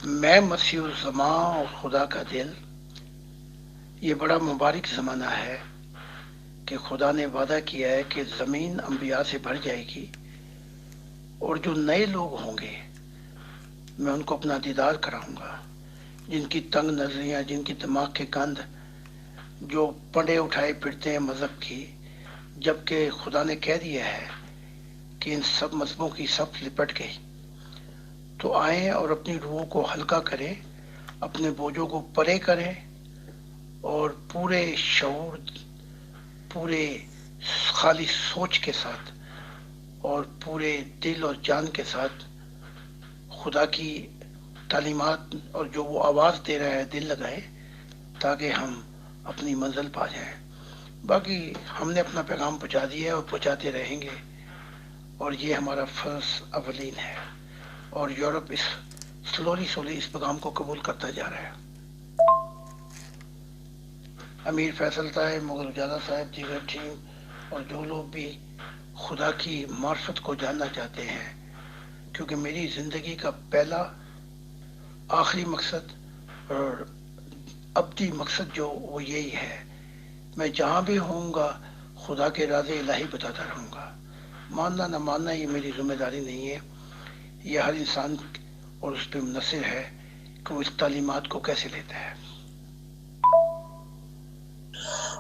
میں مسیح الزماں اور خدا کا دل، یہ بڑا مبارک زمانہ ہے کہ خدا نے وعدہ کیا ہے کہ زمین انبیاء سے بھر جائے گی، اور جو نئے لوگ ہوں گے میں ان کو اپنا دیدار کراؤں گا، جن کی تنگ نظریاں، جن کی دماغ کے کاندھ، جو پنڈے اٹھائے پھرتے ہیں مذہب کی، جبکہ خدا نے کہہ دیا ہے کہ ان سب مذہبوں کی سب لپٹ گئی، تو آئیں اور اپنی روحوں کو ہلکا کریں، اپنے بوجھوں کو پرے کریں، اور پورے شعور، پورے خالی سوچ کے ساتھ اور پورے دل اور جان کے ساتھ خدا کی تعلیمات اور جو وہ آواز دے رہا ہے دل لگائے، تاکہ ہم اپنی منزل پا جائیں۔ باقی ہم نے اپنا پیغام پہنچا دیا ہے اور پہنچاتے رہیں گے، اور یہ ہمارا فرض اولین ہے، اور یورپ اس سلولی اس پیغام کو قبول کرتا جا رہا ہے۔ امیر فیصل صاحب، مغل اجالا صاحب، دیگر ٹیم اور جو لوگ بھی خدا کی معرفت کو جاننا چاہتے ہیں، کیونکہ میری زندگی کا پہلا، آخری مقصد اور ابدی مقصد جو وہ یہی ہے، میں جہاں بھی ہوں گا خدا کے راز الہی بتاتا رہوں گا۔ ماننا نہ ماننا یہ میری ذمہ داری نہیں ہے، یہ ہر انسان اور اس پہ منحصر ہے کہ وہ اس تعلیمات کو کیسے لیتا ہے۔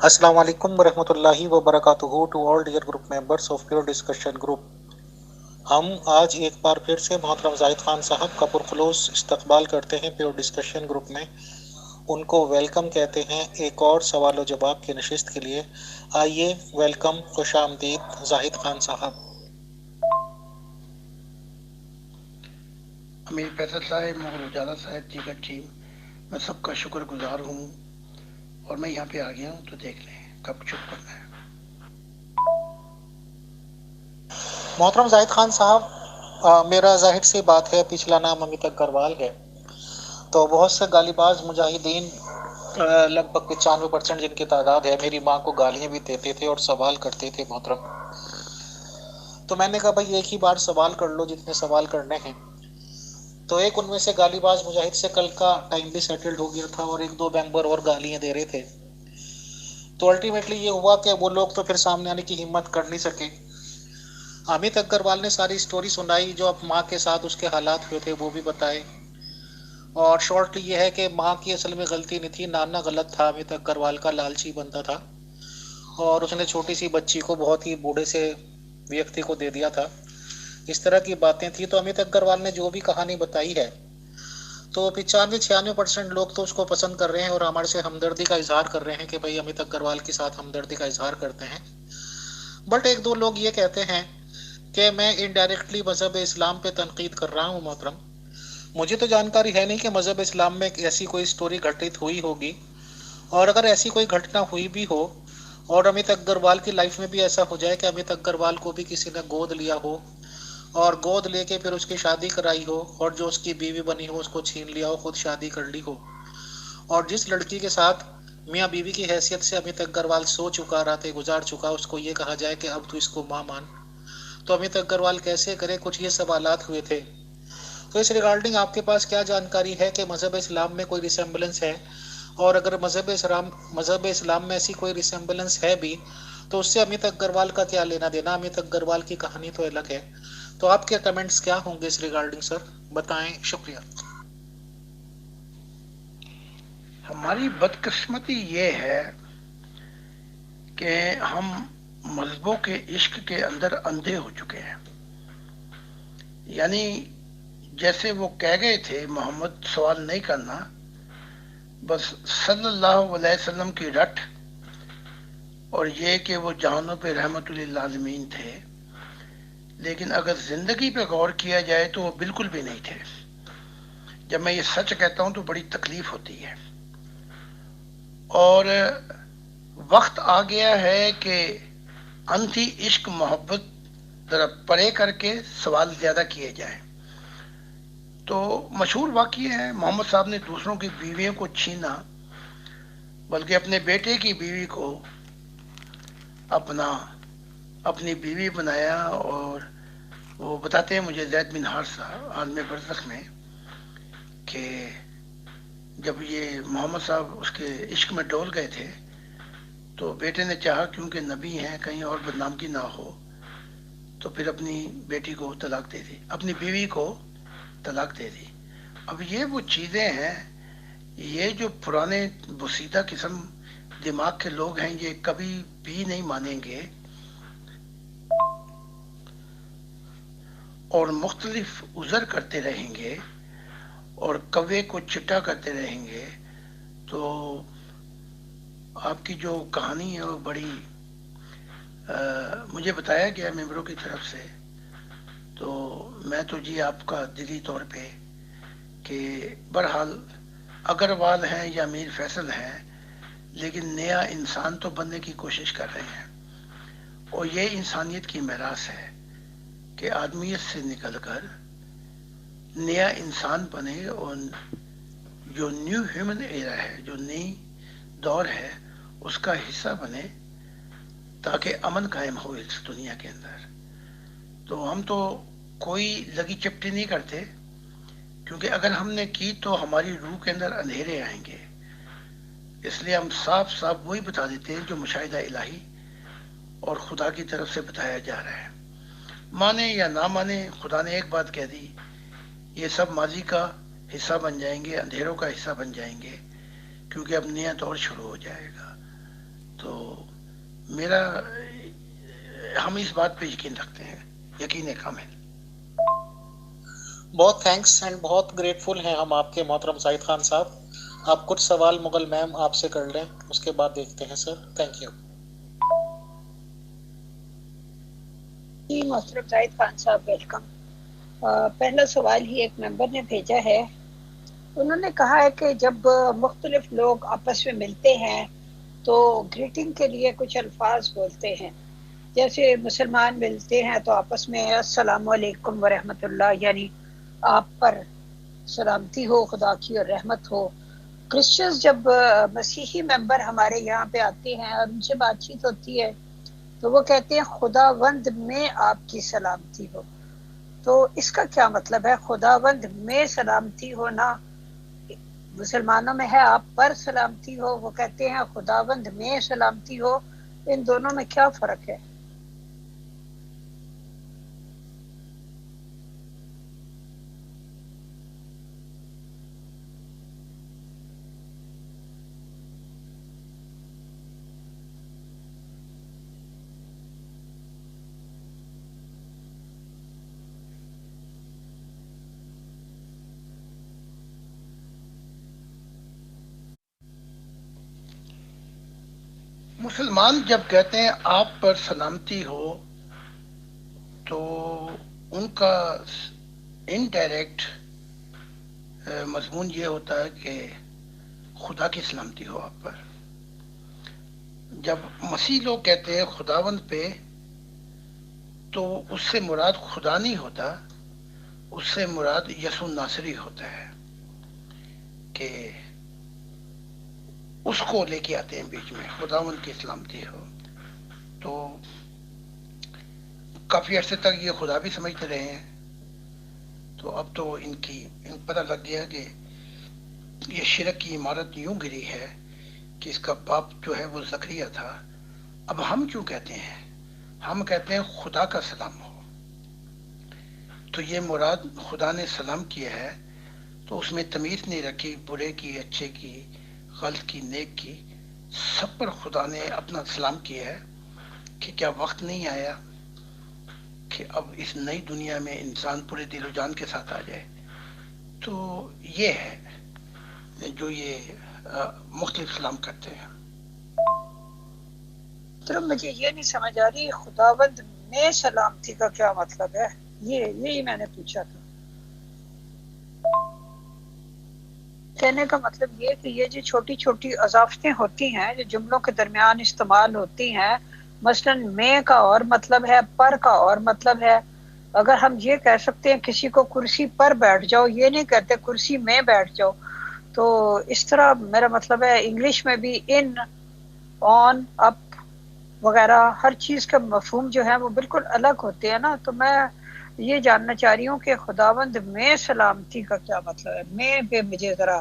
السلام علیکم ورحمۃ اللہ وبرکاتہ to all dear group members of pure discussion group. ہم آج ایک بار پھر سے محترم زاہد خان صاحب کا پرخلوص استقبال کرتے ہیں پیور ڈسکشن گروپ میں۔ ان کو ویلکم کہتے ہیں ایک اور سوال و جواب کی نشست کے لیے۔ آئیے، ویلکم، خوش آمدید زاہد خان صاحب۔ امیر فیصل صاحب، مغل اجالا صاحب، دیگر ٹیم، میں سب کا شکر گزار ہوں، اور میں یہاں پہ آ گیا ہوں، تو دیکھ لیں کب چپ کرنا ہے۔ محترم زاہد خان صاحب، میرا ظاہر سی بات ہے پچھلا نام امیت اگروال ہے، تو بہت سے گالی باز مجاہدین، لگ بھگ 95% جن کی تعداد ہے، میری ماں کو گالیاں بھی دیتے تھے اور سوال کرتے تھے محترم۔ تو میں نے کہا بھائی ایک ہی بار سوال کر لو جتنے سوال کرنے ہیں۔ تو ایک ان میں سے گالی باز مجاہد سے کل کا ٹائم بھی سیٹلڈ ہو گیا تھا، اور ایک دو ممبر اور گالیاں دے رہے تھے، تو الٹیمیٹلی یہ ہوا کہ وہ لوگ تو پھر سامنے آنے کی ہمت کر نہیں سکے۔ امیت اگروال نے ساری سٹوری سنائی، جو اب ماں کے ساتھ اس کے حالات ہوئے تھے وہ بھی بتائے، اور شارٹلی یہ ہے کہ ماں کی اصل میں غلطی نہیں تھی، نانا غلط تھا، امیت اگروال کا لالچی بنتا تھا، اور اس نے چھوٹی سی بچی کو بہت ہی بوڑھے سے ویکتی کو دے دیا تھا۔ اس طرح کی باتیں تھیں، تو امیت اگروال نے جو بھی کہانی بتائی ہے، تو 95-96% لوگ تو اس کو پسند کر رہے ہیں اور ہمارے سے ہمدردی کا اظہار کر رہے ہیں کہ بھائی امیت اگروال کے ساتھ ہمدردی کا اظہار کرتے ہیں۔ بٹ ایک دو لوگ یہ کہتے ہیں کہ میں انڈائریکٹلی مذہب اسلام پہ تنقید کر رہا ہوں محترم۔ مجھے تو جانکاری ہے نہیں کہ مذہب اسلام میں ایسی کوئی سٹوری گھٹت ہوئی ہوگی، اور اگر ایسی کوئی گھٹنا ہوئی بھی ہو اور امیت اگروال کی لائف میں بھی ایسا ہو جائے کہ امیت اگروال کو بھی کسی نے گود لیا ہو اور گود لے کے پھر اس کی شادی کرائی ہو، اور جو اس کی بیوی بنی ہو اس کو چھین لیا ہو، خود شادی کر لی ہو، اور جس لڑکی کے ساتھ میاں بیوی کی حیثیت سے امیت اگروال سو چکا، راتیں گزار چکا، اس کو یہ کہا جائے کہ اب تو اس کو ماں مان، تو امیت اگروال کیسے کرے؟ کچھ یہ سوالات ہوئے تھے۔ تو اس ریگارڈنگ آپ کے پاس کیا جانکاری ہے کہ مذہب اسلام میں کوئی ریسمبلنس ہے؟ اور اگر مذہب اسلام میں ایسی کوئی ریسمبلنس ہے بھی، تو اس سے امیت اگروال کا کیا لینا دینا؟ امیت اگروال کی کہانی تو الگ ہے۔ تو آپ کے کمنٹس کیا ہوں گے اس ریگارڈنگ سر؟ بتائیں، شکریہ۔ ہماری بدقسمتی یہ ہے کہ ہم مذہبوں کے عشق کے اندر اندھے ہو چکے ہیں۔ یعنی جیسے وہ کہہ گئے تھے محمد سوال نہیں کرنا، بس صلی اللہ علیہ وسلم کی رٹ، اور یہ کہ وہ جہانوں پہ رحمت للعالمین تھے، لیکن اگر زندگی پہ غور کیا جائے تو وہ بالکل بھی نہیں تھے۔ جب میں یہ سچ کہتا ہوں تو بڑی تکلیف ہوتی ہے، اور وقت آ گیا ہے کہ انتھی عشق محبت ذرا پرے کر کے سوال زیادہ کیے جائیں۔ تو مشہور واقعہ ہے، محمد صاحب نے دوسروں کی بیویوں کو چھینا، بلکہ اپنے بیٹے کی بیوی کو اپنا اپنی بیوی بنایا، اور وہ بتاتے ہیں مجھے زید بن حارثہ عالم برزخ میں کہ جب یہ محمد صاحب اس کے عشق میں ڈول گئے تھے تو بیٹے نے چاہا کیونکہ نبی ہیں کہیں اور بدنامگی نہ ہو، تو پھر اپنی بیٹی کو طلاق دے دی، اپنی بیوی کو طلاق دے دی۔ اب یہ وہ چیزیں ہیں، یہ جو پرانے بسیدہ قسم دماغ کے لوگ ہیں یہ کبھی بھی نہیں مانیں گے اور مختلف عذر کرتے رہیں گے اور کوے کو چٹا کرتے رہیں گے۔ تو آپ کی جو کہانی ہے وہ بڑی مجھے بتایا گیا ممبروں کی طرف سے، تو میں تو جی آپ کا دلی طور پہ کہ بہرحال اگروال ہیں یا میر فیصل ہیں لیکن نیا انسان تو بننے کی کوشش کر رہے ہیں، اور یہ انسانیت کی میراث ہے کہ آدمیت سے نکل کر نیا انسان بنے اور جو نیو ہیومن ایرا ہے، جو نئی دور ہے، اس کا حصہ بنے تاکہ امن قائم ہو اس دنیا کے اندر۔ تو ہم تو کوئی لگی چپٹی نہیں کرتے، کیونکہ اگر ہم نے کی تو ہماری روح کے اندر اندھیرے آئیں گے، اس لیے ہم صاف صاف وہی بتا دیتے ہیں جو مشاہدہ الہی اور خدا کی طرف سے بتایا جا رہا ہے۔ مانے یا نہ مانے، خدا نے ایک بات کہہ دی، یہ سب ماضی کا حصہ بن جائیں گے، اندھیروں کا حصہ بن جائیں گے، کیونکہ اب نیا دور شروع ہو جائے گا۔ تو میرا ہم اس بات پہ یقین رکھتے ہیں، یقین کامل۔ بہت تھینکس اینڈ بہت گریٹفل ہیں ہم آپ کے محترم زاہد خان صاحب۔ آپ کچھ سوال مغل میم آپ سے کر لیں، اس کے بعد دیکھتے ہیں سر۔ Thank you. جی محترم زاہد خان صاحب ویلکم۔ پہلا سوال ہی ایک ممبر نے بھیجا ہے، انہوں نے کہا ہے کہ جب مختلف لوگ آپس میں ملتے ہیں تو گریٹنگ کے لیے کچھ الفاظ بولتے ہیں، جیسے مسلمان ملتے ہیں تو آپس میں السلام علیکم ورحمۃ اللہ، یعنی آپ پر سلامتی ہو، خدا کی اور رحمت ہو۔ کرسچنز جب مسیحی ممبر ہمارے یہاں پہ آتے ہیں اور ان سے بات چیت ہوتی ہے تو وہ کہتے ہیں خداوند میں آپ کی سلامتی ہو۔ تو اس کا کیا مطلب ہے؟ خداوند میں سلامتی ہونا مسلمانوں میں ہے آپ پر سلامتی ہو، وہ کہتے ہیں خداوند میں سلامتی ہو، ان دونوں میں کیا فرق ہے؟ مسلمان جب کہتے ہیں آپ پر سلامتی ہو تو ان کا انڈائریکٹ مضمون یہ ہوتا ہے کہ خدا کی سلامتی ہو آپ پر۔ جب مسیح لوگ کہتے ہیں خداوند پہ تو اس سے مراد خدا نہیں ہوتا، اس سے مراد یسوع ناصری ہوتا ہے کہ اس کو لے کے آتے ہیں بیچ میں، خداوند کی سلامتی ہو۔ تو کافی عرصے تک یہ خدا بھی سمجھتے رہے ہیں، تو اب تو ان پتہ لگ گیا کہ یہ شرک کی عمارت یوں گری ہے کہ اس کا باپ جو ہے وہ زکریا تھا۔ اب ہم کیوں کہتے ہیں؟ ہم کہتے ہیں خدا کا سلام ہو، تو یہ مراد خدا نے سلام کیا ہے، تو اس میں تمیز نہیں رکھی برے کی، اچھے کی، غلط کی، نیک کی، سب پر خدا نے اپنا سلام کیا ہے کہ کیا وقت نہیں آیا کہ اب اس نئی دنیا میں انسان پورے دل و جان کے ساتھ آ جائے۔ تو یہ ہے جو یہ مختلف سلام کرتے ہیں۔ تو مجھے یہ نہیں سمجھ آ رہی خداوند میں سلامتی کا کیا مطلب ہے، یہی میں نے پوچھا تھا۔ کہنے کا مطلب یہ کہ یہ جو چھوٹی چھوٹی اضافتیں ہوتی ہیں جو جملوں کے درمیان استعمال ہوتی ہیں، مثلا میں کا اور مطلب ہے، پر کا اور مطلب ہے۔ اگر ہم یہ کہہ سکتے ہیں کسی کو کرسی پر بیٹھ جاؤ، یہ نہیں کہتے کرسی میں بیٹھ جاؤ، تو اس طرح میرا مطلب ہے انگلش میں بھی ان، آن، اپ وغیرہ ہر چیز کا مفہوم جو ہے وہ بالکل الگ ہوتے ہیں نا۔ تو میں یہ جاننا چاہ رہی ہوں کہ خداوند میں سلامتی کا کیا مطلب ہے؟ میں پہ مجھے ذرا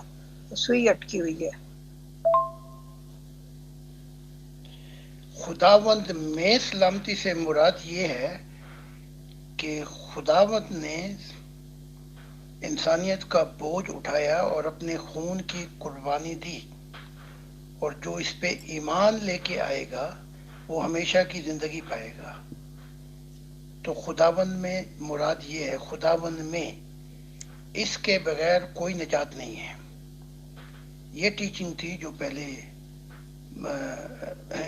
سوئی اٹکی ہوئی ہے۔ خداوند میں سلامتی سے مراد یہ ہے کہ خداوند نے انسانیت کا بوجھ اٹھایا اور اپنے خون کی قربانی دی، اور جو اس پہ ایمان لے کے آئے گا وہ ہمیشہ کی زندگی پائے گا۔ تو خداوند میں مراد یہ ہے، خداوند میں اس کے بغیر کوئی نجات نہیں ہے۔ یہ ٹیچنگ تھی جو پہلے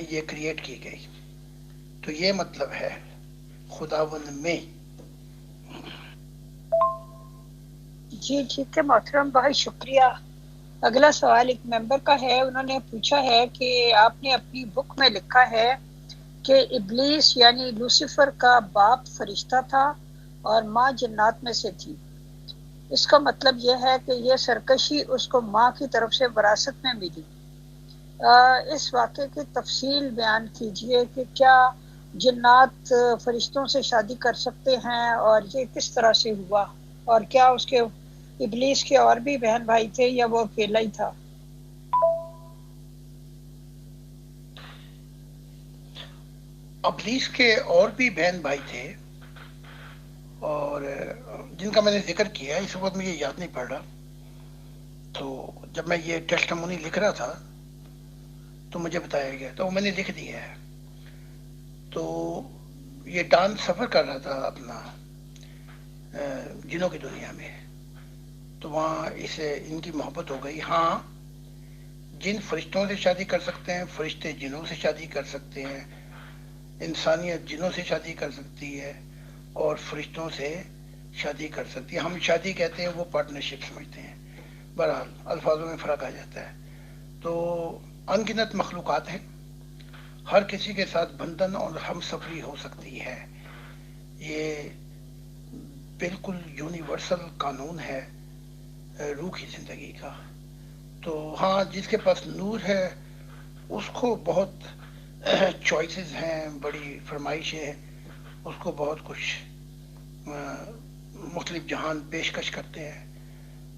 یہ کریٹ کی گئی، تو یہ مطلب ہے خداوند میں۔ جی ٹھیک ہے محترم، بہت شکریہ۔ اگلا سوال ایک ممبر کا ہے، انہوں نے پوچھا ہے کہ آپ نے اپنی بک میں لکھا ہے کہ ابلیس یعنی لوسیفر کا باپ فرشتہ تھا اور ماں جنات میں سے تھی۔ اس کا مطلب یہ ہے کہ یہ سرکشی اس کو ماں کی طرف سے وراثت میں ملی۔ اس واقعے کی تفصیل بیان کیجئے کہ کیا جنات فرشتوں سے شادی کر سکتے ہیں اور یہ کس طرح سے ہوا، اور کیا اس کے ابلیس کے اور بھی بہن بھائی تھے یا وہ اکیلا ہی تھا؟ ابلیس کے اور بھی بہن بھائی تھے، اور جن کا میں نے ذکر کیا اس وقت مجھے یاد نہیں پڑ رہا۔ تو جب میں یہ ٹیسٹمونی لکھ رہا تھا تو مجھے بتایا گیا، تو میں نے لکھ دیا ہے۔ تو یہ ڈان سفر کر رہا تھا اپنا جنوں کی دنیا میں، تو وہاں اسے ان کی محبت ہو گئی۔ ہاں، جن فرشتوں سے شادی کر سکتے ہیں، فرشتے جنوں سے شادی کر سکتے ہیں، انسانیت جنوں سے شادی کر سکتی ہے اور فرشتوں سے شادی کر سکتی ہے۔ ہم شادی کہتے ہیں، وہ پارٹنرشپ سمجھتے ہیں۔ بہرحال الفاظوں میں فرق آ جاتا ہے۔ تو ان گنت مخلوقات ہیں، ہر کسی کے ساتھ بندھن اور ہم سفری ہو سکتی ہے۔ یہ بالکل یونیورسل قانون ہے روح کی زندگی کا۔ تو ہاں، جس کے پاس نور ہے اس کو بہت چوائسز ہیں، بڑی فرمائشیں ہیں، اس کو بہت کچھ مختلف جہان پیشکش کرتے ہیں۔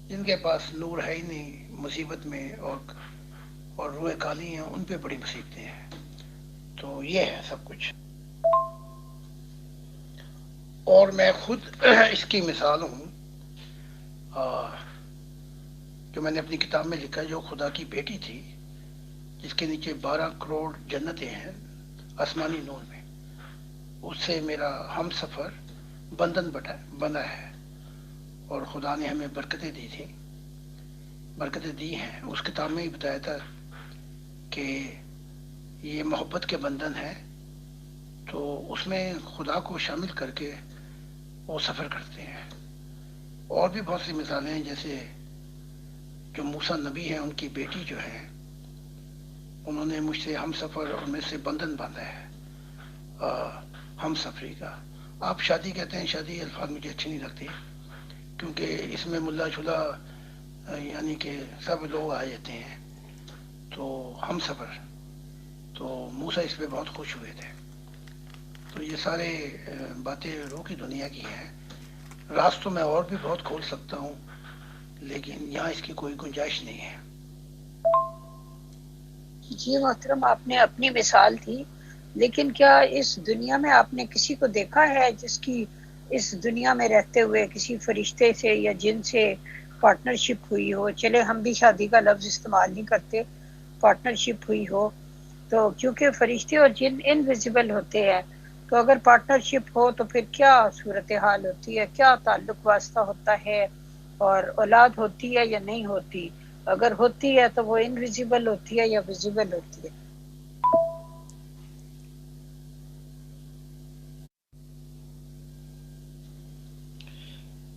جن کے پاس نور ہے ہی نہیں، مصیبت میں اور روئے کالی ہیں، ان پہ بڑی مصیبتیں ہیں۔ تو یہ ہے سب کچھ، اور میں خود اس کی مثال ہوں۔ جو میں نے اپنی کتاب میں لکھا، جو خدا کی بیٹی تھی، جس کے نیچے 12 کروڑ جنتیں ہیں آسمانی نور میں، اس سے میرا ہم سفر بندھن بنا ہے، اور خدا نے ہمیں برکتیں دی تھی، برکتیں دی ہیں۔ اس کتاب میں ہی بتایا تھا کہ یہ محبت کے بندھن ہے، تو اس میں خدا کو شامل کر کے وہ سفر کرتے ہیں۔ اور بھی بہت سی مثالیں ہیں، جیسے جو موسیٰ نبی ہیں، ان کی بیٹی جو ہے، انہوں نے مجھ سے ہم سفر اور مجھ سے بندھن باندھا ہے ہم سفری کا۔ آپ شادی کہتے ہیں، شادی الفاظ مجھے اچھی نہیں لگتی، کیونکہ اس میں ملا شلا یعنی کہ سب لوگ آ جاتے ہیں۔ تو ہم سفر، تو موسیٰ اس پہ بہت خوش ہوئے تھے۔ تو یہ سارے باتیں روح کی دنیا کی ہیں۔ راستوں میں اور بھی بہت کھول سکتا ہوں، لیکن یہاں اس کی کوئی گنجائش نہیں ہے۔ جی محترم، آپ نے اپنی مثال تھی، لیکن کیا اس دنیا میں آپ نے کسی کو دیکھا ہے جس کی اس دنیا میں رہتے ہوئے کسی فرشتے سے یا جن سے پارٹنرشپ ہوئی ہو؟ چلے ہم بھی شادی کا لفظ استعمال نہیں کرتے، پارٹنرشپ ہوئی ہو تو، کیونکہ فرشتے اور جن انویزیبل ہوتے ہیں، تو اگر پارٹنرشپ ہو تو پھر کیا صورتحال ہوتی ہے، کیا تعلق واسطہ ہوتا ہے، اور اولاد ہوتی ہے یا نہیں ہوتی؟ اگر ہوتی ہے تو وہ انویزیبل ہوتی ہے یا ویزیبل ہوتی ہے؟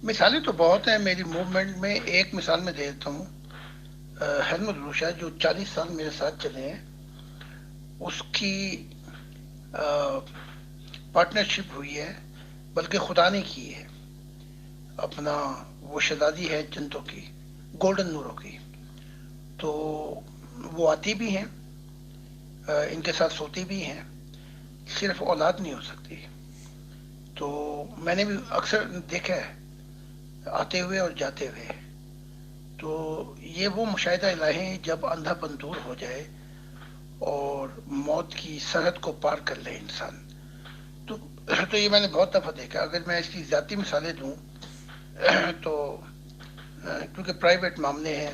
مثالیں تو بہت ہیں میری موومنٹ میں۔ ایک مثال میں دے دیتا ہوں۔ ہیلمٹ روشا جو 40 سال میرے ساتھ چلے ہیں، اس کی پارٹنرشپ ہوئی ہے، بلکہ خدا نے کی ہے۔ اپنا وہ شہزادی ہے جنتوں کی، گولڈن نوروں کی، تو وہ آتی بھی ہیں، ان کے ساتھ سوتی بھی ہیں، صرف اولاد نہیں ہو سکتی۔ تو میں نے بھی اکثر دیکھا ہے آتے ہوئے اور جاتے ہوئے. تو یہ وہ مشاہدہ الہی ہیں جب اندھا پن دور ہو جائے اور موت کی سرحد کو پار کر لے انسان. تو تو یہ میں نے بہت دفعہ دیکھا. اگر میں اس کی ذاتی مثالیں دوں تو کیونکہ پرائیویٹ معاملے ہیں،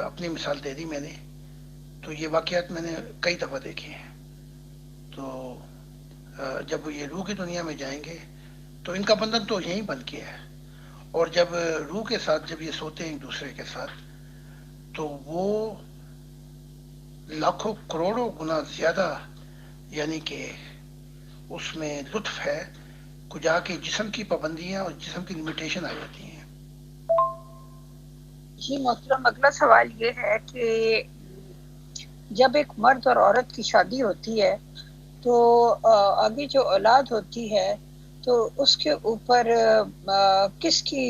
اپنی مثال دے دی میں نے، تو یہ واقعات میں نے کئی دفعہ دیکھے ہیں. تو جب یہ روح کی دنیا میں جائیں گے تو ان کا بندھن تو یہیں بن گیا ہے. اور جب روح کے ساتھ جب یہ سوتے ہیں ایک دوسرے کے ساتھ تو وہ لاکھوں کروڑوں گنا زیادہ، یعنی کہ اس میں لطف ہے کجا کے جسم کی پابندیاں اور جسم کی لمیٹیشن آ جاتی ہیں. جی محترم، اگلا سوال یہ ہے کہ جب ایک مرد اور عورت کی شادی ہوتی ہے تو آگے جو اولاد ہوتی ہے تو اس کے اوپر کس کی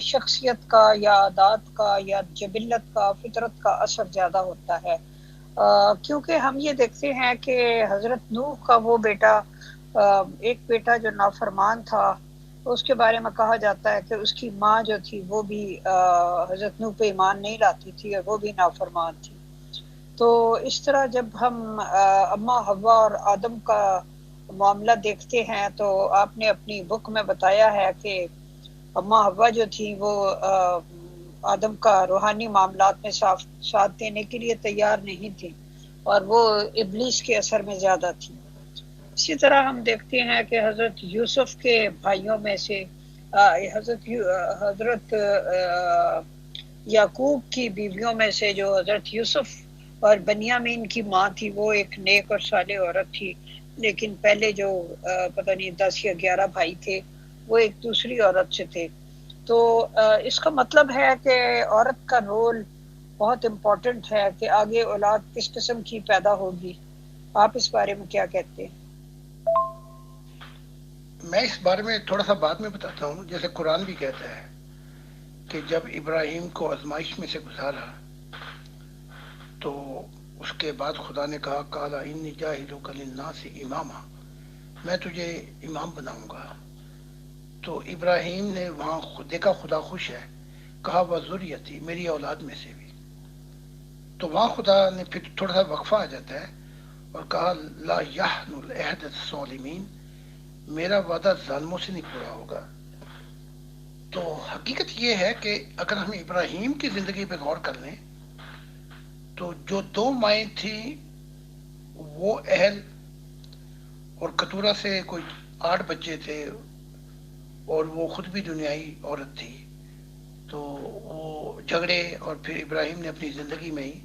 شخصیت کا یا عادات کا یا جبلت کا، فطرت کا اثر زیادہ ہوتا ہے؟ کیونکہ ہم یہ دیکھتے ہیں کہ حضرت نوح کا وہ بیٹا، ایک بیٹا جو نافرمان تھا، اس کے بارے میں کہا جاتا ہے کہ اس کی ماں جو تھی وہ بھی حضرت نوح پہ ایمان نہیں لاتی تھی اور وہ بھی نافرمان تھی. تو اس طرح جب ہم اما حوا اور آدم کا معاملہ دیکھتے ہیں تو آپ نے اپنی بک میں بتایا ہے کہ اما حوا جو تھی وہ آدم کا روحانی معاملات میں ساتھ دینے کے لیے تیار نہیں تھی اور وہ ابلیس کے اثر میں زیادہ تھی. اسی طرح ہم دیکھتے ہیں کہ حضرت یوسف کے بھائیوں میں سے حضرت یعقوب کی بیویوں میں سے جو حضرت یوسف اور بنیامین کی ماں تھی وہ ایک نیک اور صالح عورت تھی، لیکن پہلے جو پتہ نہیں 10 یا 11 بھائی تھے وہ ایک دوسری عورت سے تھے. تو اس کا مطلب ہے کہ عورت کا رول بہت امپورٹنٹ ہے کہ آگے اولاد کس قسم کی پیدا ہوگی. آپ اس بارے میں کیا کہتے ہیں؟ میں اس بارے میں تھوڑا سا بعد میں بتاتا ہوں. جیسے قرآن بھی کہتا ہے کہ جب ابراہیم کو آزمائش میں سے گزارا تو اس کے بعد خدا نے کہا قال انی جاعلک للناس اماما، میں تجھے امام بناؤں گا. تو ابراہیم نے وہاں دیکھا خدا خوش ہے، کہا وذریتی، میری اولاد میں سے بھی. تو وہاں خدا نے پھر تھوڑا سا وقفہ آ جاتا ہے اور کہا لا یحن العہد الظالمین، میرا وعدہ ظالموں سے نہیں پورا ہوگا. تو حقیقت یہ ہے کہ اگر ہم ابراہیم کی زندگی پہ غور کر لیں تو جو 2 مائیں تھیں وہ اہل، اور کتورہ سے کوئی 8 بچے تھے اور وہ خود بھی دنیائی عورت تھی. تو وہ جھگڑے اور پھر ابراہیم نے اپنی زندگی میں ہی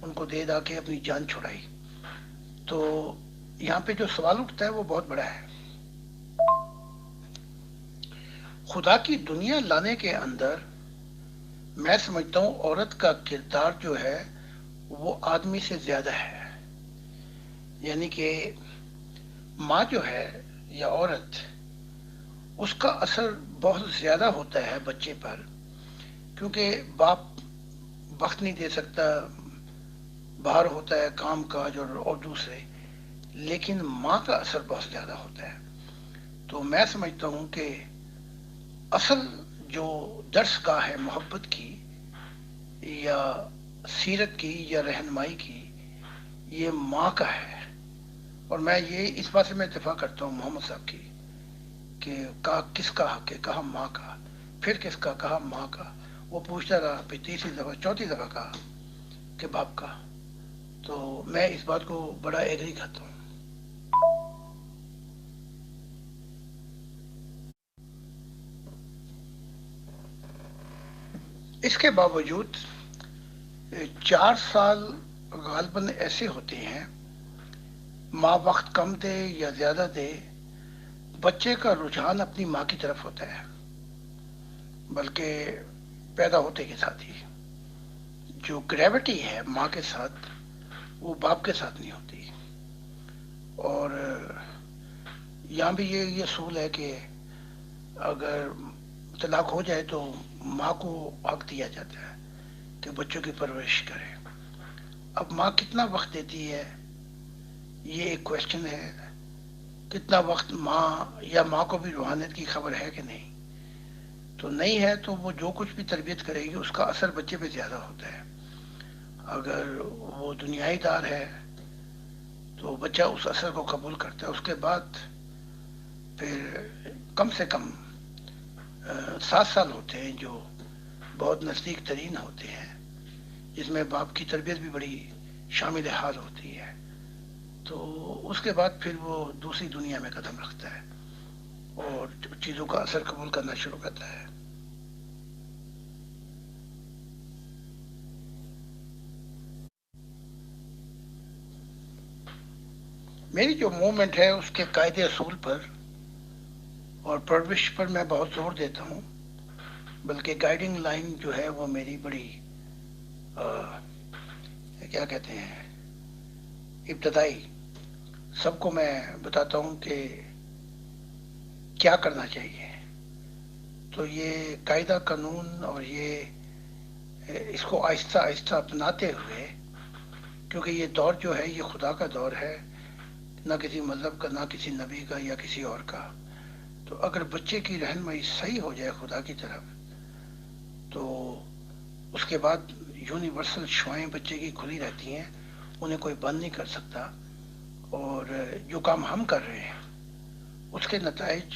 ان کو دے دا کے اپنی جان چھڑائی. تو یہاں پہ جو سوال اٹھتا ہے وہ بہت بڑا ہے. خدا کی دنیا لانے کے اندر میں سمجھتا ہوں عورت کا کردار جو ہے وہ آدمی سے زیادہ ہے. یعنی کہ ماں جو ہے یا عورت، اس کا اثر بہت زیادہ ہوتا ہے بچے پر، کیونکہ باپ وقت نہیں دے سکتا، باہر ہوتا ہے کام کاج اور دوسرے، لیکن ماں کا اثر بہت زیادہ ہوتا ہے. تو میں سمجھتا ہوں کہ اصل جو درس گاہ ہے محبت کی یا سیرت کی یا رہنمائی کی، یہ ماں کا ہے. اور میں یہ اس بات سے میں اتفاق کرتا ہوں محمد صاحب کی کہ کہا کس کا حق ہے، کہا ماں کا، پھر کس کا، کہا ماں کا. وہ پوچھتا رہا، پھر 3ری دفعہ 4تھی دفعہ کہا کہ باپ کا. تو میں اس بات کو بڑا ایگری کرتا ہوں. اس کے باوجود 4 سال غالباً ایسے ہوتے ہیں، ماں وقت کم دے یا زیادہ دے، بچے کا رجحان اپنی ماں کی طرف ہوتا ہے، بلکہ پیدا ہوتے کے ساتھ ہی جو گریوٹی ہے ماں کے ساتھ وہ باپ کے ساتھ نہیں ہوتی. اور یہاں بھی یہ اصول ہے کہ اگر طلاق ہو جائے تو ماں کو حق دیا جاتا ہے کہ بچوں کی پرورش کرے. اب ماں کتنا وقت دیتی ہے یہ ایک کوشچن ہے. کتنا وقت ماں کو بھی روحانیت کی خبر ہے کہ نہیں. تو نہیں ہے تو وہ جو کچھ بھی تربیت کرے گی اس کا اثر بچے پہ زیادہ ہوتا ہے. اگر وہ دنیائی دار ہے تو بچہ اس اثر کو قبول کرتا ہے. اس کے بعد پھر کم سے کم 7 سال ہوتے ہیں جو بہت نزدیک ترین ہوتے ہیں، جس میں باپ کی تربیت بھی بڑی شامل حال ہوتی ہے. تو اس کے بعد پھر وہ دوسری دنیا میں قدم رکھتا ہے اور چیزوں کا اثر قبول کرنا شروع کرتا ہے. میری جو موومنٹ ہے اس کے قاعدے اصول پر اور پرورش پر میں بہت زور دیتا ہوں، بلکہ گائیڈنگ لائن جو ہے وہ میری بڑی کیا کہتے ہیں ابتدائی. سب کو میں بتاتا ہوں کہ کیا کرنا چاہیے. تو یہ قاعدہ قانون اور اس کو آہستہ آہستہ اپناتے ہوئے، کیونکہ یہ دور جو ہے یہ خدا کا دور ہے، نہ کسی مذہب کا، نہ کسی نبی کا یا کسی اور کا. تو اگر بچے کی رہنمائی صحیح ہو جائے خدا کی طرف، تو اس کے بعد یونیورسل شعائیں بچے کی کھلی رہتی ہیں، انہیں کوئی بند نہیں کر سکتا. اور جو کام ہم کر رہے ہیں اس کے نتائج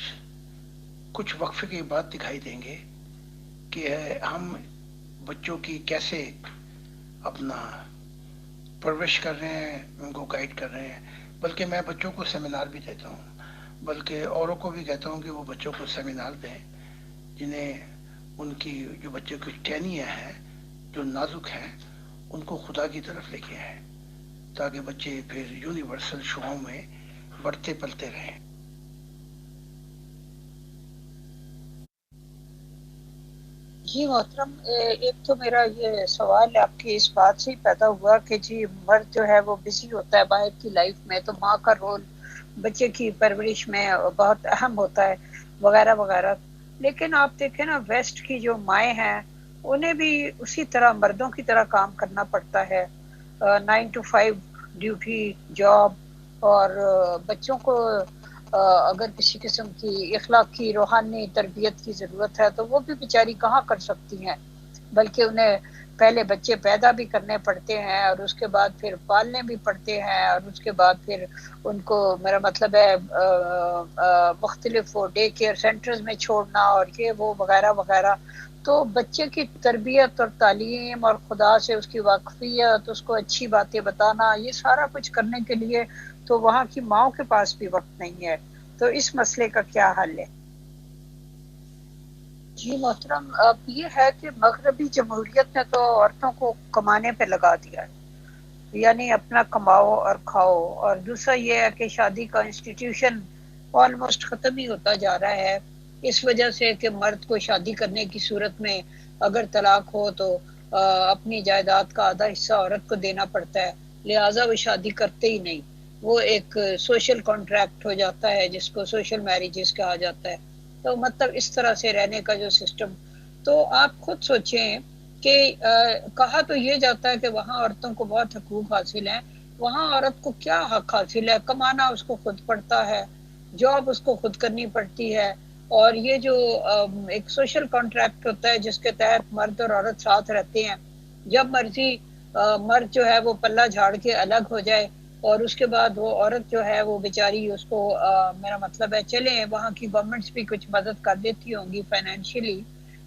کچھ وقفے کے بعد دکھائی دیں گے کہ ہم بچوں کی کیسے اپنا پرورش کر رہے ہیں، ان کو گائیڈ کر رہے ہیں. بلکہ میں بچوں کو سیمینار بھی دیتا ہوں، بلکہ اوروں کو بھی کہتا ہوں کہ وہ بچوں کو سیمینار دیں جنہیں ان کی جو بچوں کی ٹہنیاں ہیں جو نازک ہیں ان کو خدا کی طرف لے کے آئیں، تاکہ بچے پھر یونیورسل شعاؤں میں بڑھتے پلتے رہیں. جی محترم، ایک تو میرا یہ سوال آپ کی اس بات سے ہی پیدا ہوا کہ جی مرد جو ہے وہ بزی ہوتا ہے باہر کی لائف میں، تو ماں کا رول بچے کی پرورش میں بہت اہم ہوتا ہے وغیرہ وغیرہ. لیکن آپ دیکھیں نا ویسٹ کی جو مائیں ہیں انہیں بھی اسی طرح مردوں کی طرح کام کرنا پڑتا ہے، 9 to 5 ڈیوٹی جاب. اور بچوں کو اگر کسی قسم کی اخلاقی روحانی تربیت کی ضرورت ہے تو وہ بھی بیچاری کہاں کر سکتی ہیں، بلکہ انہیں پہلے بچے پیدا بھی کرنے پڑتے ہیں اور اس کے بعد پھر پالنے بھی پڑتے ہیں اور اس کے بعد پھر ان کو میرا مطلب ہے مختلف ڈے کیئر سینٹرز میں چھوڑنا اور یہ وہ وغیرہ وغیرہ. تو بچے کی تربیت اور تعلیم اور خدا سے اس کی واقفیت، اس کو اچھی باتیں بتانا، یہ سارا کچھ کرنے کے لیے تو وہاں کی ماؤں کے پاس بھی وقت نہیں ہے. تو اس مسئلے کا کیا حل ہے؟ جی محترم، اب یہ ہے کہ مغربی جمہوریت نے تو عورتوں کو کمانے پہ لگا دیا ہے، یعنی اپنا کماؤ اور کھاؤ. اور دوسرا یہ ہے کہ شادی کا انسٹیٹیوشن آلموسٹ ختم ہی ہوتا جا رہا ہے، اس وجہ سے کہ مرد کو شادی کرنے کی صورت میں اگر طلاق ہو تو اپنی جائیداد کا آدھا حصہ عورت کو دینا پڑتا ہے، لہٰذا وہ شادی کرتے ہی نہیں. وہ ایک سوشل کانٹریکٹ ہو جاتا ہے جس کو سوشل میریجز کہا جاتا ہے. تو مطلب اس طرح سے رہنے کا جو سسٹم، تو آپ خود سوچیں کہ کہا تو یہ جاتا ہے کہ وہاں عورتوں کو بہت حقوق حاصل ہیں، وہاں عورت کو کیا حق حاصل ہے؟ کمانا اس کو خود پڑتا ہے، جاب اس کو خود کرنی پڑتی ہے. اور یہ جو ایک سوشل کانٹریکٹ ہوتا ہے جس کے تحت مرد اور عورت ساتھ رہتے ہیں، جب مرضی مرد جو ہے وہ پلہ جھاڑ کے الگ ہو جائے اور اس کے بعد وہ عورت جو ہے وہ بیچاری اس کو میرا مطلب ہے چلیں وہاں کی گورنمنٹس بھی کچھ مدد کر دیتی ہوں گی فائنینشلی،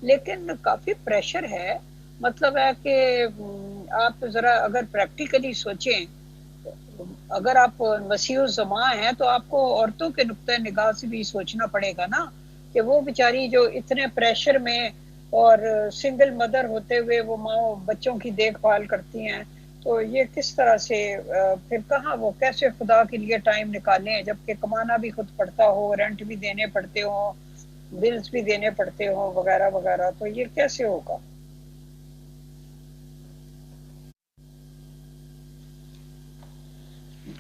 لیکن کافی پریشر ہے. مطلب ہے کہ آپ ذرا اگر پریکٹیکلی سوچیں، اگر آپ وسیع الزماں ہیں تو آپ کو عورتوں کے نقطۂ نگاہ سے بھی سوچنا پڑے گا نا کہ وہ بیچاری جو اتنے پریشر میں اور سنگل مدر ہوتے ہوئے وہ ماں بچوں کی دیکھ بھال کرتی ہیں، تو یہ کس طرح سے پھر کہاں وہ کیسے خدا کے لیے ٹائم نکالیں جبکہ کمانا بھی خود پڑتا ہو، رینٹ بھی دینے پڑتے ہوں، بلز بھی دینے پڑتے ہوں وغیرہ وغیرہ. تو یہ کیسے ہوگا؟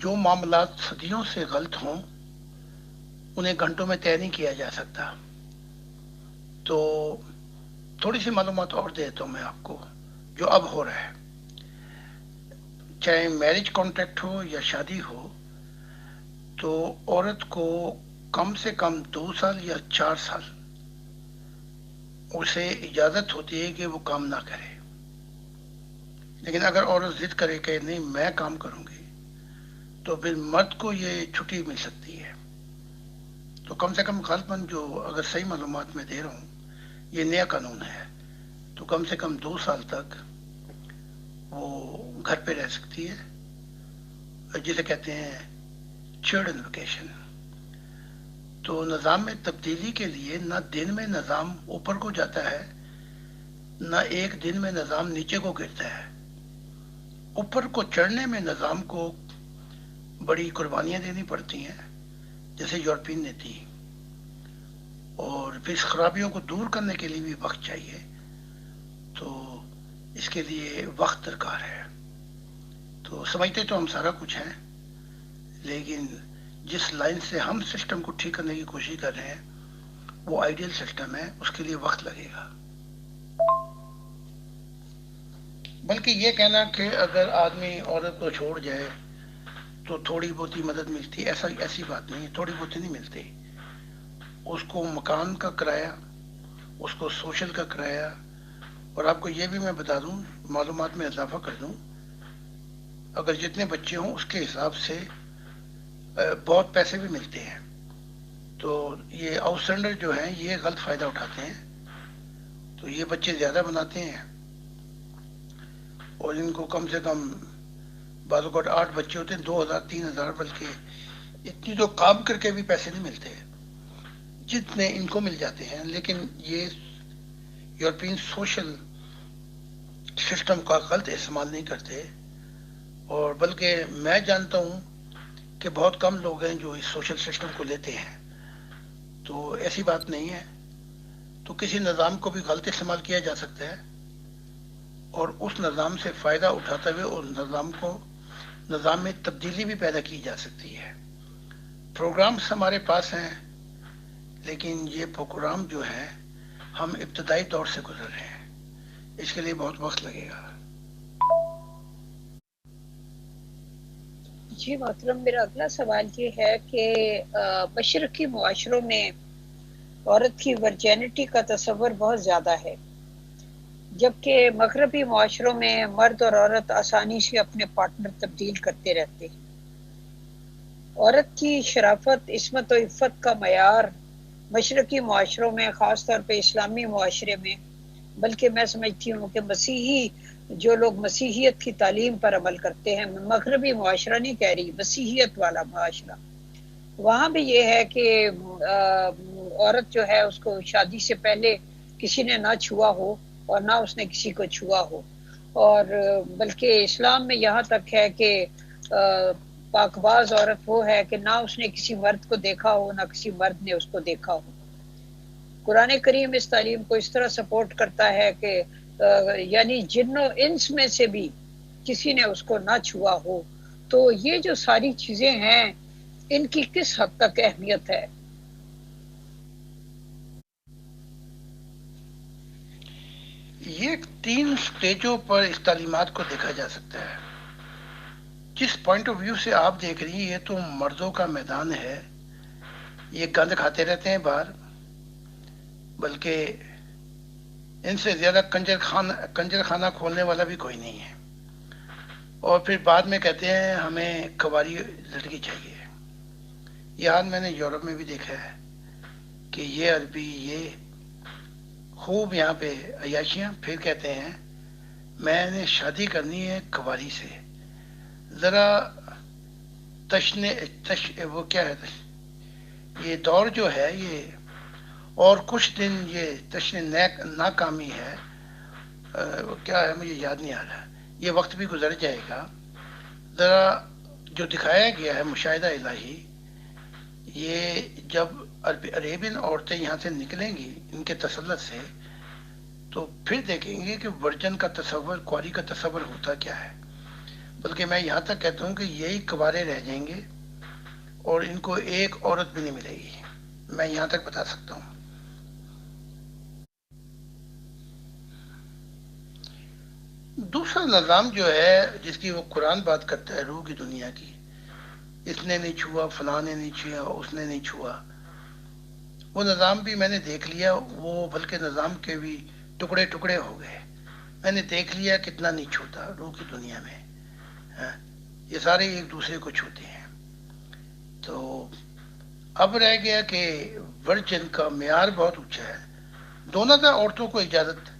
جو معاملات صدیوں سے غلط ہوں انہیں گھنٹوں میں طے نہیں کیا جا سکتا. تو تھوڑی سی معلومات اور دیتا ہوں میں آپ کو جو اب ہو رہا ہے. چاہے میرج کانٹریکٹ ہو یا شادی ہو، تو عورت کو کم سے کم 2 سال یا 4 سال اسے اجازت ہوتی ہے کہ وہ کام نہ کرے، لیکن اگر عورت ضد کرے کہ نہیں میں کام کروں گی تو پھر مرد کو یہ چھٹی مل سکتی ہے۔ تو کم سے کم غالباً جو اگر صحیح معلومات میں دے رہا ہوں یہ نیا قانون ہے، تو کم سے کم 2 سال تک وہ گھر پہ رہ سکتی ہے، جسے کہتے ہیں چلڈرن ویکیشن۔ تو نظام میں تبدیلی کے لیے نہ دن میں نظام اوپر کو جاتا ہے، نہ ایک دن میں نظام نیچے کو گرتا ہے۔ اوپر کو چڑھنے میں نظام کو بڑی قربانیاں دینی پڑتی ہیں جیسے یورپین نے دی، اور پھر اس خرابیوں کو دور کرنے کے لیے بھی وقت چاہیے، تو اس کے لیے وقت درکار ہے۔ تو سمجھتے تو ہم سارا کچھ ہیں، لیکن جس لائن سے ہم سسٹم کو ٹھیک کرنے کی کوشش کر رہے ہیں وہ آئیڈیل سسٹم ہے، اس کے لیے وقت لگے گا۔ بلکہ یہ کہنا کہ اگر آدمی عورت کو چھوڑ جائے تو تھوڑی بہت ہی مدد ملتی، ایسی بات نہیں، تھوڑی بہت ہی نہیں ملتی۔ اس کو مکان کا کرایہ، اس کو سوشل کا کرایہ، اور آپ کو یہ بھی میں بتا دوں، معلومات میں اضافہ کر دوں، اگر جتنے بچے ہوں اس کے حساب سے بہت پیسے بھی ملتے ہیں۔ تو یہ آؤٹ سینڈر جو ہیں یہ غلط فائدہ اٹھاتے ہیں، تو یہ بچے زیادہ بناتے ہیں، اور ان کو کم سے کم بعض اوقات 8 بچے ہوتے ہیں، 2000 3000، بلکہ اتنی تو کام کر کے بھی پیسے نہیں ملتے جتنے ان کو مل جاتے ہیں۔ لیکن یہ یورپین سوشل سسٹم کا غلط استعمال نہیں کرتے، اور بلکہ میں جانتا ہوں کہ بہت کم لوگ ہیں جو اس سوشل سسٹم کو لیتے ہیں، تو ایسی بات نہیں ہے۔ تو کسی نظام کو بھی غلط استعمال کیا جا سکتا ہے، اور اس نظام سے فائدہ اٹھاتے ہوئے اور نظام میں تبدیلی بھی پیدا کی جا سکتی ہے۔ پروگرامز ہمارے پاس ہیں، لیکن یہ پروگرام جو ہے ہم ابتدائی دور سے گزر رہے ہیں، اس کے لیے بہت وقت لگے گا۔ جی محترم، میرا اگلا سوال یہ ہے کہ مشرقی معاشروں میں عورت کی ورجینٹی کا تصور بہت زیادہ ہے، جبکہ مغربی معاشروں میں مرد اور عورت آسانی سے اپنے پارٹنر تبدیل کرتے رہتے ہیں۔ عورت کی شرافت، عصمت و عفت کا معیار مشرقی معاشروں میں، خاص طور پہ اسلامی معاشرے میں، بلکہ میں سمجھتی ہوں کہ جو لوگ مسیحیت کی تعلیم پر عمل کرتے ہیں، مغربی معاشرہ نہیں کہہ رہی، مسیحیت والا معاشرہ، وہاں بھی یہ ہے کہ عورت جو ہے اس کو شادی سے پہلے کسی نے نہ چھوا ہو اور نہ اس نے کسی کو چھوا ہو، اور بلکہ اسلام میں یہاں تک ہے کہ پاک باز عورت وہ ہے کہ نہ اس نے کسی مرد کو دیکھا ہو نہ کسی مرد نے اس کو دیکھا ہو۔ قرآن کریم اس تعلیم کو اس طرح سپورٹ کرتا ہے کہ یعنی جن و انس میں سے بھی کسی نے اس کو نہ چھوا ہو۔ تو یہ جو ساری چیزیں ہیں ان کی کس حد تک اہمیت ہے؟ یہ 3 سٹیجوں پر اس تعلیمات کو دیکھا جا سکتا ہے۔ جس پوائنٹ آف ویو سے آپ دیکھ رہی ہیں یہ تو مردوں کا میدان ہے، یہ گند کھاتے رہتے ہیں باہر، بلکہ ان سے زیادہ کنجر خانہ کھولنے والا بھی کوئی نہیں ہے، اور پھر بعد میں کہتے ہیں ہمیں کواری لڑکی چاہیے۔ یہ حال میں نے یورپ میں بھی دیکھا ہے کہ یہ عربی یہ خوب یہاں پہ عیاشیاں، پھر کہتے ہیں میں نے شادی کرنی ہے کواری سے، ذرا وہ کیا ہے یہ دور جو ہے یہ، اور کچھ دن یہ تشن ناکامی ہے، کیا ہے مجھے یاد نہیں آ رہا، یہ وقت بھی گزر جائے گا۔ ذرا جو دکھایا گیا ہے مشاہدہ الہی، یہ جب عربین عورتیں یہاں سے نکلیں گی ان کے تسلط سے، تو پھر دیکھیں گے کہ ورجن کا تصور، کواری کا تصور ہوتا کیا ہے۔ بلکہ میں یہاں تک کہتا ہوں کہ یہی کوارے رہ جائیں گے اور ان کو ایک عورت بھی نہیں ملے گی، میں یہاں تک بتا سکتا ہوں۔ دوسرا نظام جو ہے جس کی وہ قرآن بات کرتا ہے، روح کی دنیا کی، اس نے نہیں چھوا، فلاں نے نہیں چھوا، اس نے نہیں چھوا. وہ نظام بھی میں نے دیکھ لیا، وہ بلکہ نظام کے بھی ٹکڑے ٹکڑے ہو گئے. میں نے دیکھ لیا کتنا نہیں چھوتا روح کی دنیا میں. ہاں، یہ سارے ایک دوسرے کو چھوتے ہیں. تو اب رہ گیا کہ ورجن کا معیار بہت اونچا ہے. دونوں کا عورتوں کو اجازت.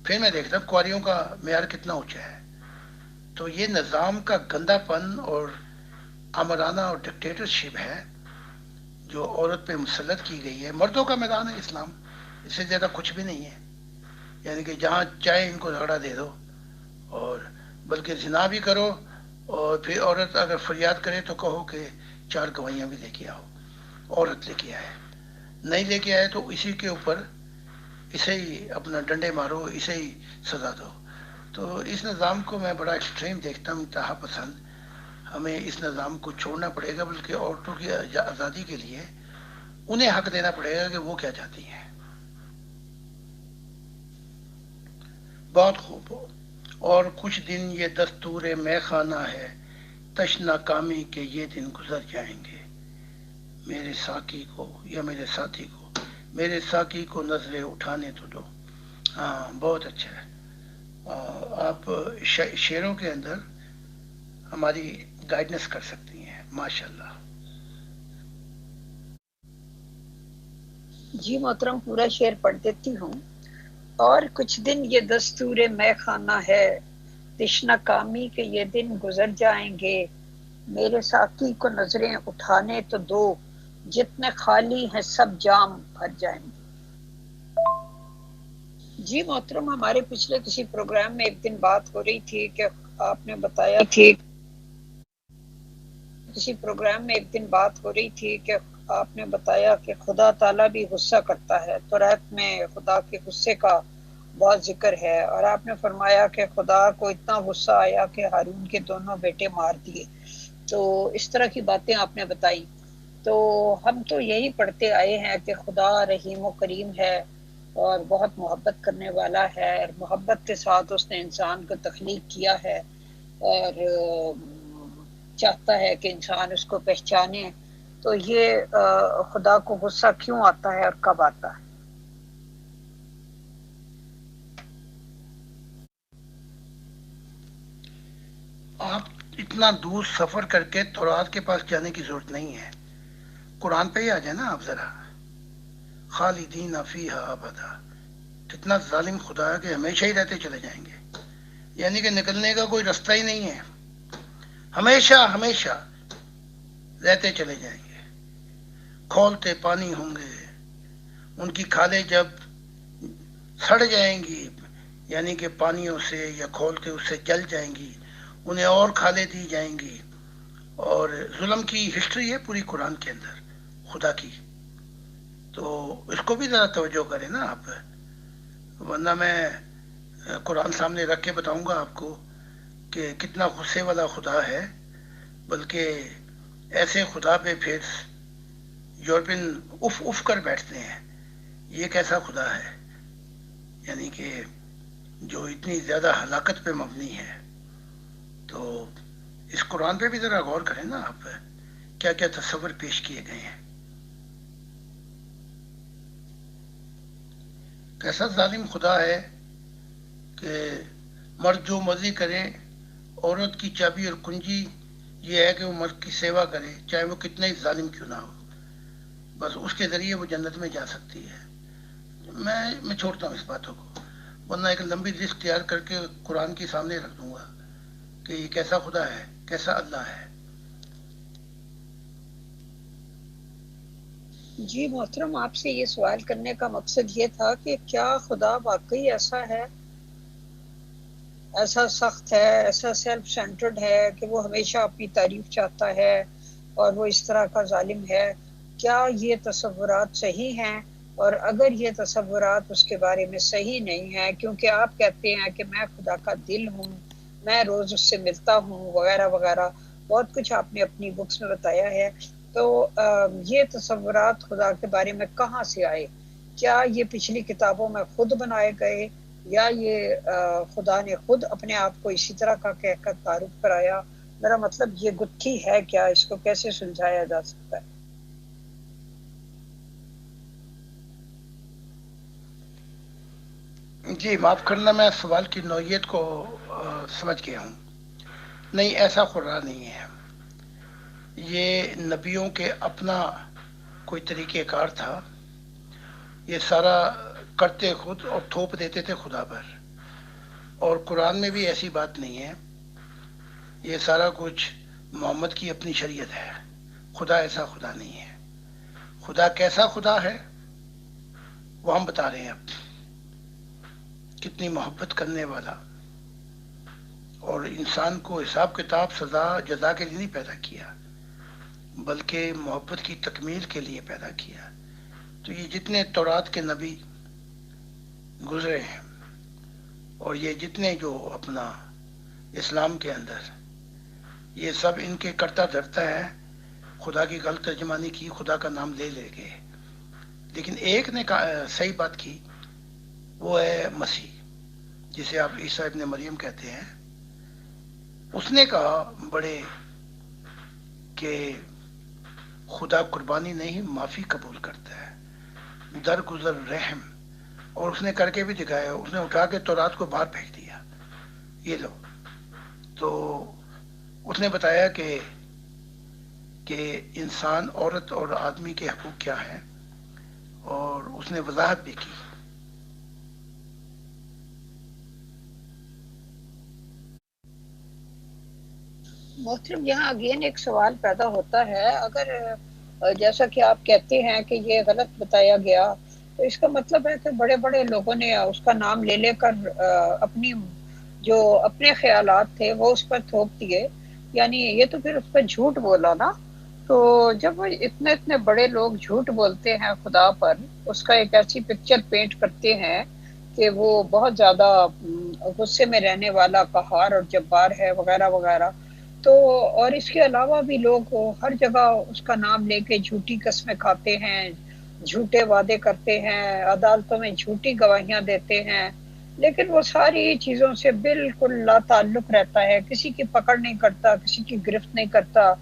پھر میں دیکھتا ہوں کواریوں کا معیار کتنا اونچا ہے. تو یہ نظام کا گندا پن اور آمرانہ اور ڈکٹیٹرشپ ہے جو عورت پہ مسلط کی گئی ہے. مردوں کا میدان ہے اسلام، اس سے زیادہ کچھ بھی نہیں ہے. یعنی کہ جہاں چاہے ان کو جھگڑا دے دو، اور بلکہ زنا بھی کرو، اور پھر عورت اگر فریاد کرے تو کہو کہ 4 گواہیاں بھی لے کے آؤ. عورت لے کے آئے، نہیں لے کے آئے تو اسی کے اوپر اسے ہی اپنا ڈنڈے مارو، اسے ہی سزا دو. تو اس نظام کو میں بڑا ایکسٹریم دیکھتا ہوں، انتہا پسند. ہمیں اس نظام کو چھوڑنا پڑے گا، بلکہ عورتوں کی آزادی کے لیے انہیں حق دینا پڑے گا کہ وہ کیا چاہتی ہیں. بہت خوب. اور کچھ دن یہ دستور میں خانہ ہے، تشنا کامی کے یہ دن گزر جائیں گے. میرے ساقی کو یا میرے ساتھی کو، میرے ساقی کو نظریں اٹھانے تو دو. ہاں، بہت اچھا ہے. آپ شعروں کے اندر ہماری گائیڈنس کر سکتی ہیں، ماشاءاللہ. جی محترم، پورا شعر پڑھ دیتی ہوں. اور کچھ دن یہ دستور میں خانہ ہے، تشنا کامی کے یہ دن گزر جائیں گے. میرے ساقی کو نظریں اٹھانے تو دو، جتنے خالی ہیں سب جام بھر جائیں گے. جی محترم، ہمارے پچھلے کسی پروگرام میں ایک دن بات ہو رہی تھی کہ آپ نے بتایا تھی، کسی پروگرام میں ایک دن بات ہو رہی تھی کہ آپ نے بتایا کہ خدا تعالیٰ بھی غصہ کرتا ہے. تو رات میں خدا کے غصے کا بہت ذکر ہے، اور آپ نے فرمایا کہ خدا کو اتنا غصہ آیا کہ ہارون کے دونوں بیٹے مار دیے. تو اس طرح کی باتیں آپ نے بتائی. تو ہم تو یہی پڑھتے آئے ہیں کہ خدا رحیم و کریم ہے اور بہت محبت کرنے والا ہے، اور محبت کے ساتھ اس نے انسان کو تخلیق کیا ہے، اور چاہتا ہے کہ انسان اس کو پہچانے. تو یہ خدا کو غصہ کیوں آتا ہے اور کب آتا ہے؟ آپ اتنا دور سفر کر کے تورات کے پاس جانے کی ضرورت نہیں ہے. قرآن پہ ہی آ جائے نا آپ ذرا. خالدین فیہا ابدا. کتنا ظالم خدا ہے کہ ہمیشہ ہی رہتے چلے جائیں گے، یعنی کہ نکلنے کا کوئی رستہ ہی نہیں ہے. ہمیشہ ہمیشہ رہتے چلے جائیں گے. کھولتے پانی ہوں گے، ان کی کھالیں جب سڑ جائیں گی، یعنی کہ پانیوں سے یا کھولتے اس سے جل جائیں گی، انہیں اور کھالیں دی جائیں گی. اور ظلم کی ہسٹری ہے پوری قرآن کے اندر خدا کی. تو اس کو بھی ذرا توجہ کریں نا آپ، ورنہ میں قرآن سامنے رکھ کے بتاؤں گا آپ کو کہ کتنا غصے والا خدا ہے. بلکہ ایسے خدا پہ پھر یورپین اف اف کر بیٹھتے ہیں. یہ کیسا خدا ہے، یعنی کہ جو اتنی زیادہ ہلاکت پہ مبنی ہے. تو اس قرآن پہ بھی ذرا غور کریں نا آپ، کیا کیا تصور پیش کیے گئے ہیں. کیسا ظالم خدا ہے کہ مرد جو مرضی کرے، عورت کی چابی اور کنجی یہ ہے کہ وہ مرد کی سیوا کرے، چاہے وہ کتنا ہی ظالم کیوں نہ ہو. بس اس کے ذریعے وہ جنت میں جا سکتی ہے. میں چھوڑتا ہوں اس باتوں کو، ورنہ ایک لمبی لسٹ تیار کر کے قرآن کے سامنے رکھ دوں گا کہ یہ کیسا خدا ہے، کیسا اللہ ہے. جی محترم، آپ سے یہ سوال کرنے کا مقصد یہ تھا کہ کیا خدا واقعی ایسا ہے، ایسا سخت ہے، ایسا سیلف سینٹرڈ ہے کہ وہ ہمیشہ اپنی تعریف چاہتا ہے اور وہ اس طرح کا ظالم ہے؟ کیا یہ تصورات صحیح ہیں؟ اور اگر یہ تصورات اس کے بارے میں صحیح نہیں ہیں، کیونکہ آپ کہتے ہیں کہ میں خدا کا دل ہوں، میں روز اس سے ملتا ہوں وغیرہ وغیرہ، بہت کچھ آپ نے اپنی بکس میں بتایا ہے. تو یہ تصورات خدا کے بارے میں کہاں سے آئے؟ کیا یہ پچھلی کتابوں میں خود بنائے گئے، یا یہ خدا نے خود اپنے آپ کو اسی طرح کا کہہ کر تعارف کرایا میرا مطلب یہ گتھی ہے کیا، اس کو کیسے سلجھایا جا سکتا ہے؟ جی معاف کرنا، میں سوال کی نوعیت کو سمجھ گیا ہوں. نہیں، ایسا قرآن نہیں ہے. یہ نبیوں کے اپنا کوئی طریقہ کار تھا. یہ سارا کرتے خود اور تھوپ دیتے تھے خدا پر. اور قرآن میں بھی ایسی بات نہیں ہے. یہ سارا کچھ محمد کی اپنی شریعت ہے. خدا ایسا خدا نہیں ہے. خدا کیسا خدا ہے وہ ہم بتا رہے ہیں اب. کتنی محبت کرنے والا، اور انسان کو حساب کتاب سزا جزا کے لیے نہیں پیدا کیا، بلکہ محبت کی تکمیل کے لیے پیدا کیا. تو یہ جتنے تورات کے نبی گزرے ہیں، اور یہ جتنے جو اپنا اسلام کے اندر، یہ سب ان کے کرتا دھرتا ہے. خدا کی غلط ترجمانی کی، خدا کا نام لے لے کے. لیکن ایک نے صحیح بات کی، وہ ہے مسیح، جسے آپ عیسیٰ ابن مریم کہتے ہیں. اس نے کہا بڑے کہ خدا قربانی نہیں معافی قبول کرتا ہے، درگزر رحم. اور اس نے کر کے بھی دکھایا. اس نے اٹھا کے تورات کو باہر پھینک دیا. یہ لو. تو اس نے بتایا کہ انسان، عورت اور آدمی کے حقوق کیا ہیں، اور اس نے وضاحت بھی کی. محترم، یہاں اگین ایک سوال پیدا ہوتا ہے. اگر جیسا کہ آپ کہتے ہیں کہ یہ غلط بتایا گیا، تو اس کا مطلب ہے کہ بڑے بڑے لوگوں نے اس کا نام لے لے کر اپنی جو اپنے خیالات تھے وہ اس پر تھوپ دیے. یعنی یہ تو پھر اس پہ جھوٹ بولا نا. تو جب اتنے بڑے لوگ جھوٹ بولتے ہیں خدا پر، اس کا ایک ایسی پکچر پینٹ کرتے ہیں کہ وہ بہت زیادہ غصے میں رہنے والا، قہار اور جبار ہے وغیرہ وغیرہ. تو اور اس کے علاوہ بھی لوگ ہر جگہ اس کا نام لے کے جھوٹی قسمیں کھاتے ہیں، جھوٹے وعدے کرتے ہیں، عدالتوں میں جھوٹی گواہیاں دیتے ہیں. لیکن وہ ساری چیزوں سے بالکل لا تعلق رہتا ہے، کسی کی پکڑ نہیں کرتا، کسی کی گرفت نہیں کرتا،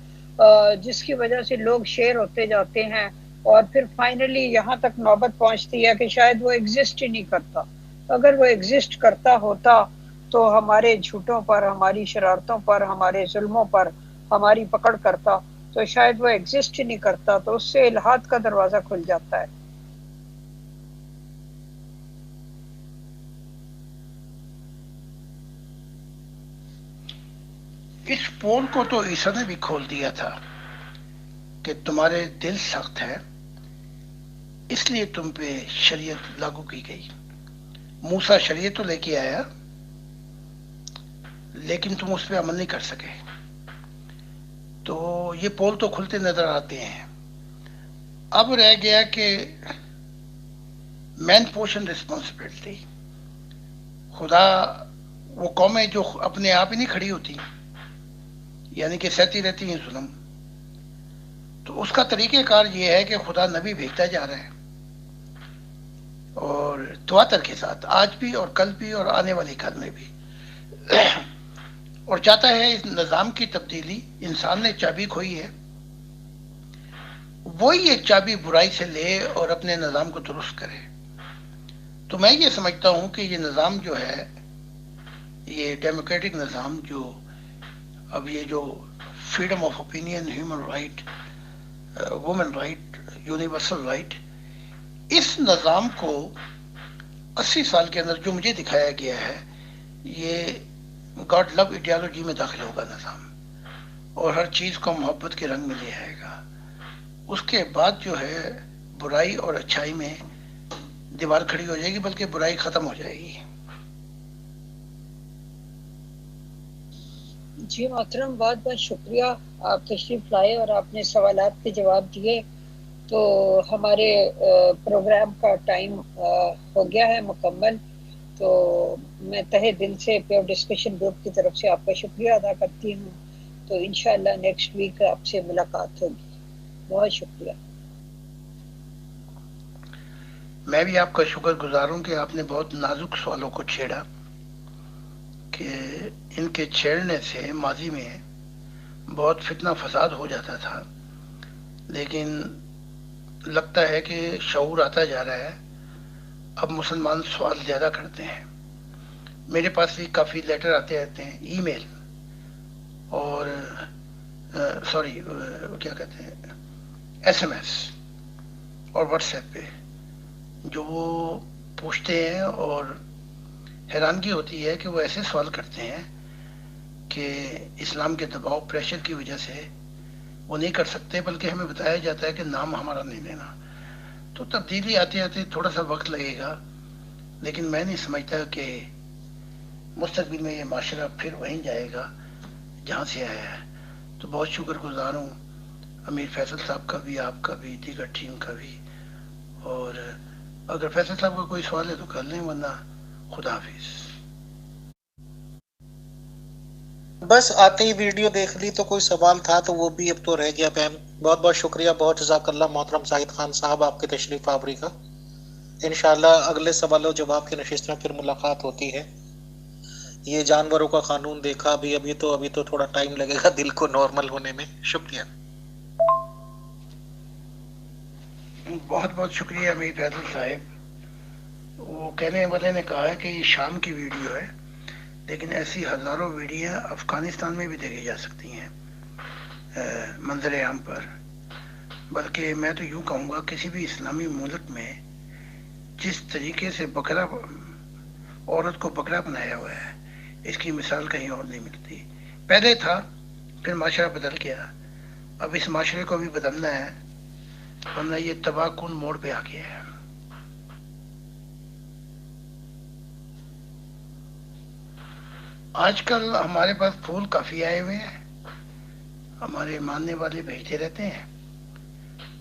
جس کی وجہ سے لوگ شیر ہوتے جاتے ہیں. اور پھر فائنلی یہاں تک نوبت پہنچتی ہے کہ شاید وہ ایگزسٹ ہی نہیں کرتا. اگر وہ ایگزسٹ کرتا ہوتا تو ہمارے جھوٹوں پر، ہماری شرارتوں پر، ہمارے ظلموں پر ہماری پکڑ کرتا. تو شاید وہ ایگزسٹ ہی نہیں کرتا. تو اس سے الحاد کا دروازہ کھل جاتا ہے. اس پول کو تو عیسیٰ نے بھی کھول دیا تھا کہ تمہارے دل سخت ہے، اس لیے تم پہ شریعت لاگو کی گئی. موسیٰ شریعت تو لے کے آیا، لیکن تم اس پہ عمل نہیں کر سکے. تو یہ پول تو کھلتے نظر آتے ہیں. اب رہ گیا کہ مین پورشن رسپانسبلٹی. خدا، وہ قومیں جو اپنے آپ ہی نہیں کھڑی ہوتی، یعنی کہ سہتی رہتی ہیں ظلم، تو اس کا طریقہ کار یہ ہے کہ خدا نبی بھیجتا جا رہا ہے، اور تواتر کے ساتھ، آج بھی اور کل بھی اور آنے والی کل میں بھی. اور چاہتا ہے اس نظام کی تبدیلی. انسان نے چابی کھوئی ہے، وہی ایک چابی برائی سے لے اور اپنے نظام کو درست کرے. تو میں یہ سمجھتا ہوں کہ یہ نظام جو ہے، یہ ڈیموکریٹک نظام، جو اب یہ جو freedom of opinion, human right, woman right, universal right, اس نظام کو 80 سال کے اندر جو مجھے دکھایا گیا ہے، یہ گاڈ لو ایڈیالوجی میں داخل ہوگا نظام، اور ہر چیز کو محبت کے رنگ میں لے آئے گا. اس کے بعد جو ہے برائی اور اچھائی میں دیوار کھڑی ہو جائے گی، بلکہ برائی ختم ہو جائے گی. جی محترم، بہت بہت شکریہ. آپ تشریف لائے اور آپ نے سوالات کے جواب دیے. تو ہمارے پروگرام کا ٹائم ہو گیا ہے مکمل. تو میں تہہ دل سے پیور ڈسکشن گروپ کی طرف سے آپ کا شکریہ ادا کرتی ہوں. تو انشاءاللہ نیکسٹ ویک آپ سے ملاقات ہوگی. بہت شکریہ. میں بھی آپ کا شکر گزار ہوں کہ آپ نے بہت نازک سوالوں کو چھیڑا، کہ ان کے چھیڑنے سے ماضی میں بہت فتنہ فساد ہو جاتا تھا، لیکن لگتا ہے کہ شعور آتا جا رہا ہے، اب مسلمان سوال زیادہ کرتے ہیں۔ میرے پاس بھی کافی لیٹر آتے رہتے ہیں، ای میل اور سوری کیا کہتے ہیں، ایس ایم ایس اور واٹس ایپ پہ، جو وہ پوچھتے ہیں اور حیرانگی ہوتی ہے کہ وہ ایسے سوال کرتے ہیں کہ اسلام کے دباؤ پریشر کی وجہ سے وہ نہیں کر سکتے، بلکہ ہمیں بتایا جاتا ہے کہ نام ہمارا نہیں لینا۔ تو تبدیلی آتے آتے تھوڑا سا وقت لگے گا، لیکن میں نہیں سمجھتا کہ مستقبل میں یہ معاشرہ پھر وہیں جائے گا جہاں سے آیا ہے۔ تو بہت شکر گزار ہوں امیر فیصل صاحب کا بھی، آپ کا بھی، دیگر ٹیم کا بھی، اور اگر فیصل صاحب کا کوئی سوال ہے تو کر لیں، ورنہ خدا حافظ۔ بس آتے ہی ویڈیو دیکھ لی تو کوئی سوال تھا تو وہ بھی اب تو رہ گیا بہن۔ بہت بہت شکریہ، بہت جزاک اللہ محترم زاہد خان صاحب آپ کے تشریف آوری کا۔ انشاءاللہ اگلے سوال و جواب کی نشست میں پھر ملاقات ہوتی ہے۔ یہ جانوروں کا قانون دیکھا بھی، ابھی تو تھوڑا ٹائم لگے گا دل کو نارمل ہونے میں۔ شکریہ۔ بہت بہت شکریہ امیر فیصل صاحب۔ وہ کہنے والے نے کہا ہے کہ یہ شام کی ویڈیو ہے، لیکن ایسی ہزاروں ویڈیو افغانستان میں بھی دیکھی جا سکتی ہیں منظر عام پر، بلکہ میں تو یوں کہوں گا کسی بھی اسلامی ملک میں جس طریقے سے بکرا عورت کو بکرا بنایا ہوا ہے، اس کی مثال کہیں اور نہیں ملتی۔ پہلے تھا، پھر معاشرہ بدل گیا، اب اس معاشرے کو بھی بدلنا ہے، ورنہ یہ تباہ کن موڑ پہ آ گیا ہے۔ آج کل ہمارے پاس پھول کافی آئے ہوئے ہیں، ہمارے ماننے والے بھیجتے رہتے ہیں،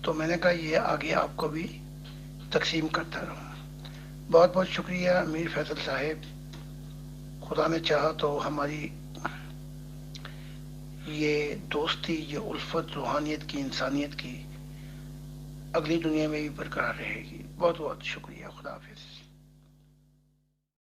تو میں نے کہا یہ آگے آپ کو بھی تقسیم کرتا رہوں۔ بہت بہت شکریہ امیر فیصل صاحب۔ خدا نے چاہا تو ہماری یہ دوستی، یہ الفت روحانیت کی، انسانیت کی، اگلی دنیا میں بھی برقرار رہے گی۔ بہت بہت شکریہ، خدا حافظ۔